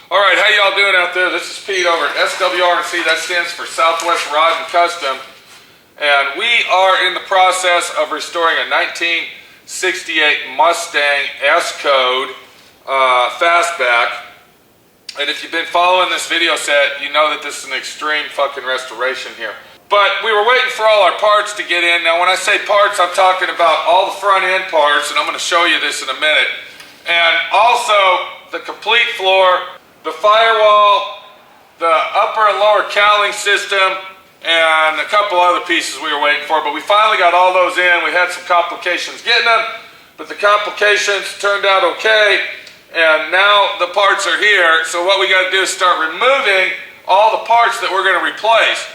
Alright, how y'all doing out there? This is Pete over at SWR&C. That stands for Southwest Rod and Custom. And we are in the process of restoring a 1968 Mustang S-Code fastback. And if you've been following this video set, you know that this is an extreme fucking restoration here. But we were waiting for all our parts to get in. Now when I say parts, I'm talking about all the front end parts, and I'm going to show you this in a minute. And also the complete floor, the firewall, the upper and lower cowling system, and a couple other pieces we were waiting for. But we finally got all those in. We had some complications getting them, but the complications turned out okay. And now the parts are here. So what we got to do is start removing all the parts that we're going to replace.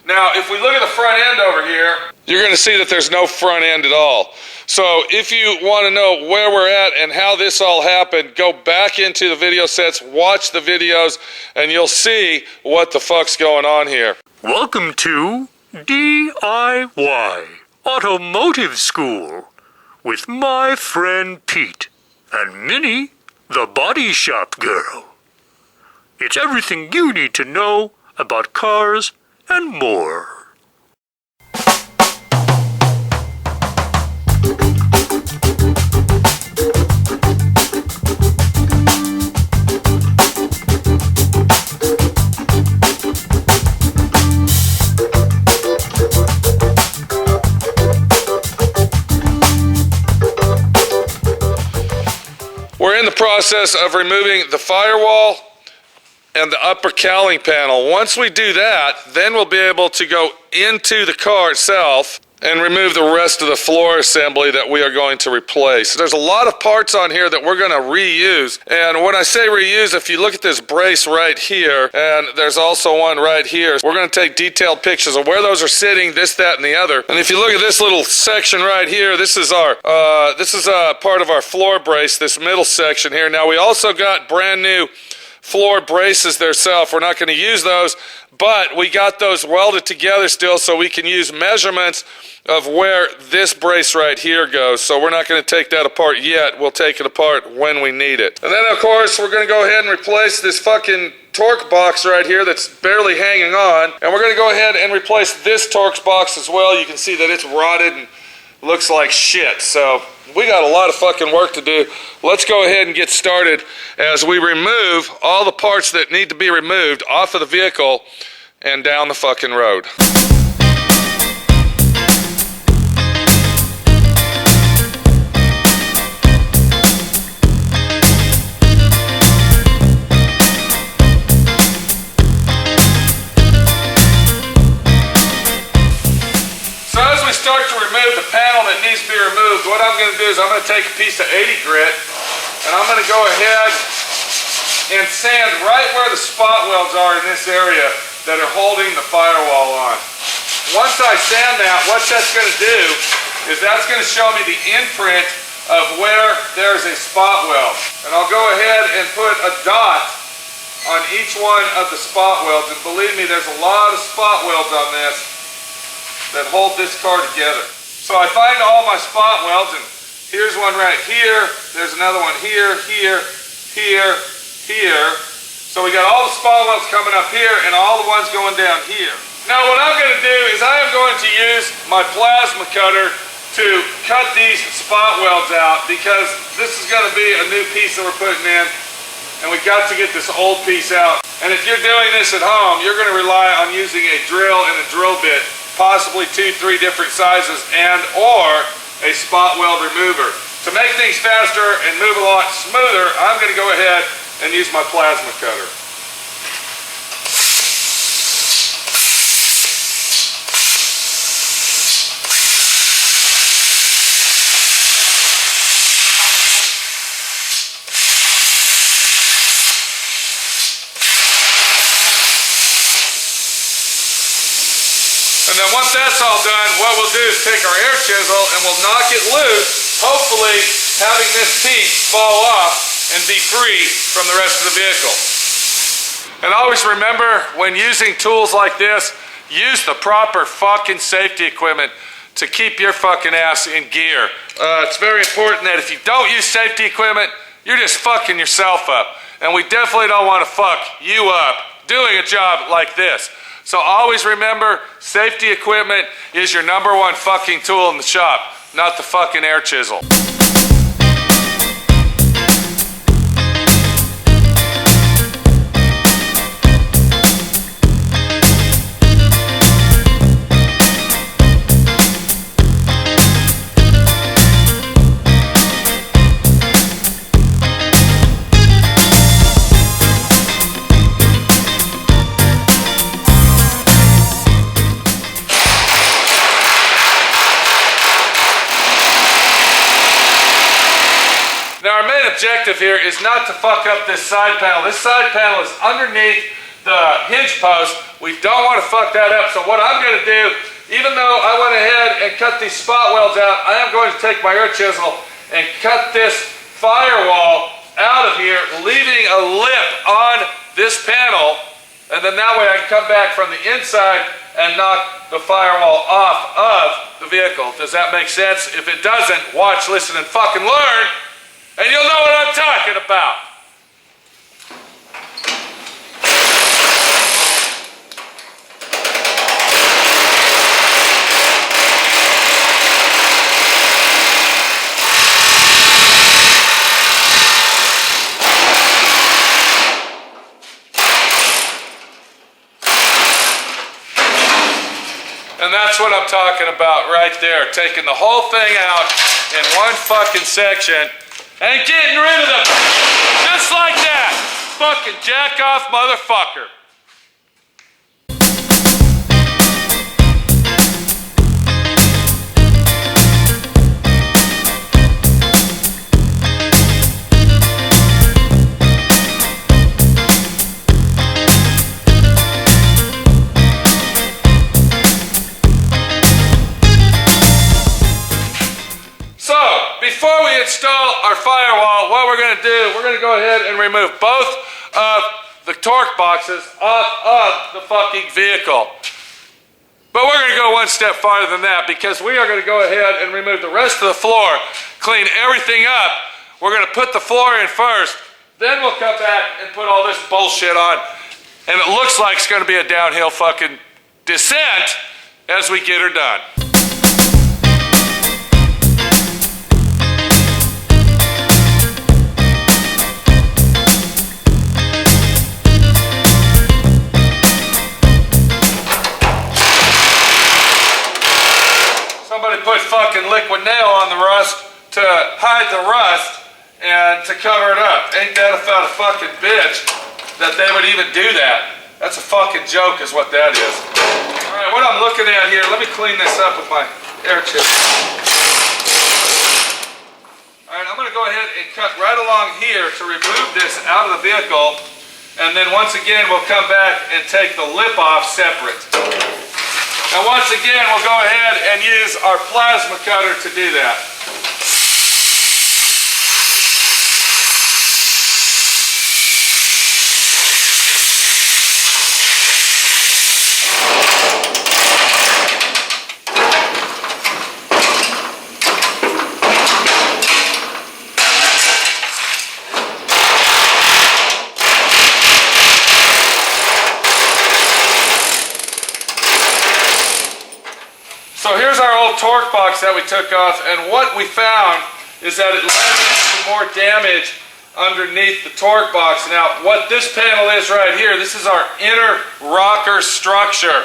Now, if we look at the front end over here, you're going to see that there's no front end at all. So if you want to know where we're at and how this all happened, go back into the video sets, watch the videos, and you'll see what the fuck's going on here. Welcome to D.I.Y. Automotive School with my friend Pete and Minnie, the body shop girl. It's everything you need to know about cars and more. We're in the process of removing the firewall and the upper cowling panel. Once we do that, then we'll be able to go into the car itself and remove the rest of the floor assembly that we are going to replace. There's a lot of parts on here that we're going to reuse. And when I say reuse, if you look at this brace right here, and there's also one right here, we're going to take detailed pictures of where those are sitting, this, that, and the other. And if you look at this little section right here, this is our part of our floor brace, this middle section here. Now we also got brand new floor braces themselves. We're not going to use those, but we got those welded together still so we can use measurements of where this brace right here goes. So we're not going to take that apart yet. We'll take it apart when we need it. And then of course we're going to go ahead and replace this fucking torque box right here that's barely hanging on. And we're going to go ahead and replace this torque box as well. You can see that it's rotted and looks like shit. So we got a lot of fucking work to do. Let's go ahead and get started as we remove all the parts that need to be removed off of the vehicle and down the fucking road. Start to remove the panel that needs to be removed. What I'm going to do is I'm going to take a piece of 80 grit and I'm going to go ahead and sand right where the spot welds are in this area that are holding the firewall on. Once I sand that, what that's going to do is that's going to show me the imprint of where there's a spot weld. And I'll go ahead and put a dot on each one of the spot welds. And believe me, there's a lot of spot welds on this that hold this car together. So I find all my spot welds, and here's one right here, there's another one here, here, here, here. So we got all the spot welds coming up here and all the ones going down here. Now what I'm going to do is I am going to use my plasma cutter to cut these spot welds out, because this is going to be a new piece that we're putting in, and we got to get this old piece out. And if you're doing this at home, you're going to rely on using a drill and a drill bit, possibly 2-3 different sizes, and or a spot weld remover. To make things faster and move a lot smoother, I'm going to go ahead and use my plasma cutter. And then once that's all done, what we'll do is take our air chisel and we'll knock it loose, hopefully having this piece fall off and be free from the rest of the vehicle. And always remember, when using tools like this, use the proper fucking safety equipment to keep your fucking ass in gear. It's very important that if you don't use safety equipment, you're just fucking yourself up. And we definitely don't want to fuck you up doing a job like this. So always remember, safety equipment is your #1 fucking tool in the shop, not the fucking air chisel. Now our main objective here is not to fuck up this side panel. This side panel is underneath the hinge post. We don't want to fuck that up. So what I'm going to do, even though I went ahead and cut these spot welds out, I am going to take my air chisel and cut this firewall out of here, leaving a lip on this panel, and then that way I can come back from the inside and knock the firewall off of the vehicle. Does that make sense? If it doesn't, watch, listen, and fucking learn. And you'll know what I'm talking about. And that's what I'm talking about right there. Taking the whole thing out in one fucking section and getting rid of them. Just like that. Fucking jack off motherfucker. Before we install our firewall, what we're going to do, we're going to go ahead and remove both of the torque boxes off of the fucking vehicle. But we're going to go one step farther than that, because we are going to go ahead and remove the rest of the floor, clean everything up. We're going to put the floor in first, then we'll come back and put all this bullshit on. And it looks like it's going to be a downhill fucking descent as we get her done. Somebody put fucking liquid nail on the rust to hide the rust and to cover it up. Ain't that about a fucking bitch that they would even do that? That's a fucking joke is what that is. Alright, what I'm looking at here, let me clean this up with my air chisel. Alright, I'm going to go ahead and cut right along here to remove this out of the vehicle, and then once again we'll come back and take the lip off separate. And once again, we'll go ahead and use our plasma cutter to do that. So here's our old torque box that we took off, and what we found is that it led to more damage underneath the torque box. Now, what this panel is right here, this is our inner rocker structure.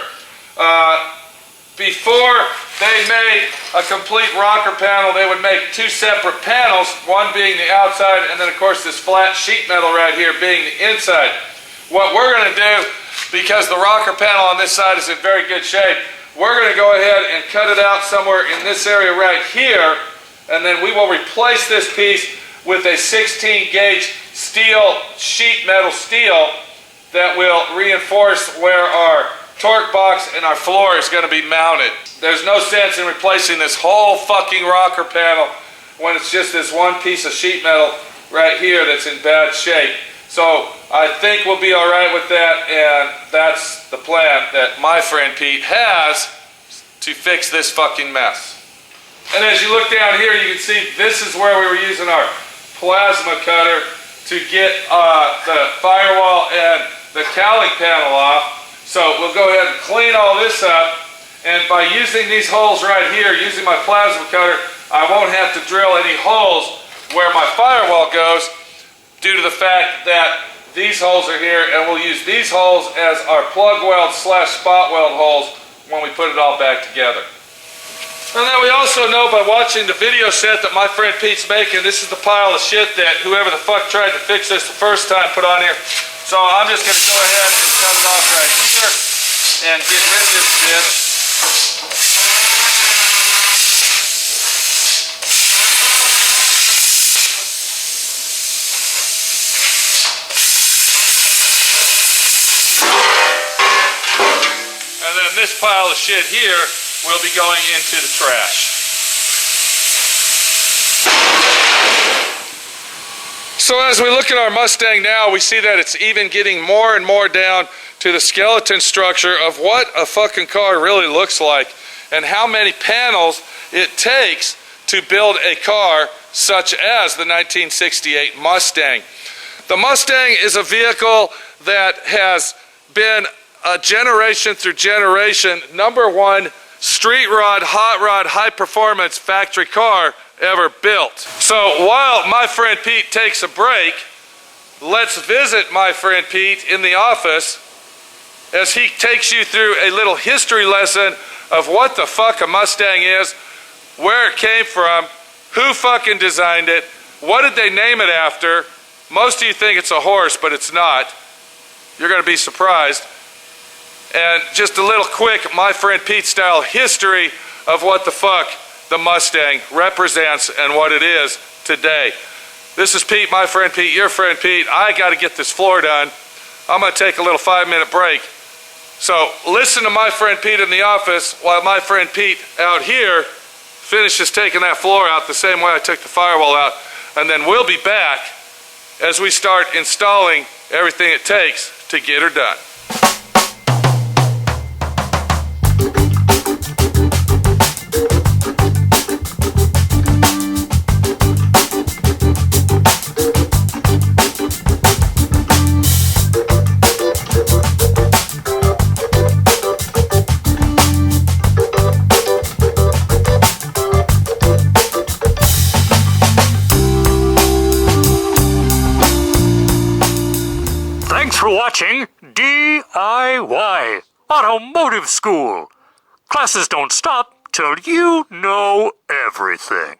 Before they made a complete rocker panel, they would make two separate panels, one being the outside, and then of course this flat sheet metal right here being the inside. What we're going to do, because the rocker panel on this side is in very good shape, we're going to go ahead and cut it out somewhere in this area right here, and then we will replace this piece with a 16 gauge steel, sheet metal steel, that will reinforce where our torque box and our floor is going to be mounted. There's no sense in replacing this whole fucking rocker panel when it's just this one piece of sheet metal right here that's in bad shape. So I think we'll be all right with that, and that's the plan that my friend Pete has to fix this fucking mess. And as you look down here, you can see this is where we were using our plasma cutter to get the firewall and the cowling panel off. So we'll go ahead and clean all this up. And by using these holes right here, using my plasma cutter, I won't have to drill any holes where my firewall goes due to the fact that these holes are here, and we'll use these holes as our plug weld / spot weld holes when we put it all back together. And then we also know by watching the video set that my friend Pete's making, this is the pile of shit that whoever the fuck tried to fix this the first time put on here. So I'm just going to go ahead and cut it off right here and get rid of this shit. And then this pile of shit here will be going into the trash. So as we look at our Mustang now, we see that it's even getting more and more down to the skeleton structure of what a fucking car really looks like and how many panels it takes to build a car such as the 1968 Mustang. The Mustang is a vehicle that has been a generation through generation #1 street rod, hot rod, high performance factory car ever built. So while my friend Pete takes a break, let's visit my friend Pete in the office as he takes you through a little history lesson of what the fuck a Mustang is, where it came from, who fucking designed it, what did they name it after. Most of you think it's a horse, but it's not. You're going to be surprised. And just a little quick my friend Pete style history of what the fuck the Mustang represents and what it is today. This is Pete, my friend Pete, your friend Pete. I got to get this floor done. I'm going to take a little 5-minute break. So listen to my friend Pete in the office while my friend Pete out here finishes taking that floor out the same way I took the firewall out. And then we'll be back as we start installing everything it takes to get her done. Thanks for watching D.I.Y. Automotive School. Classes don't stop till you know everything.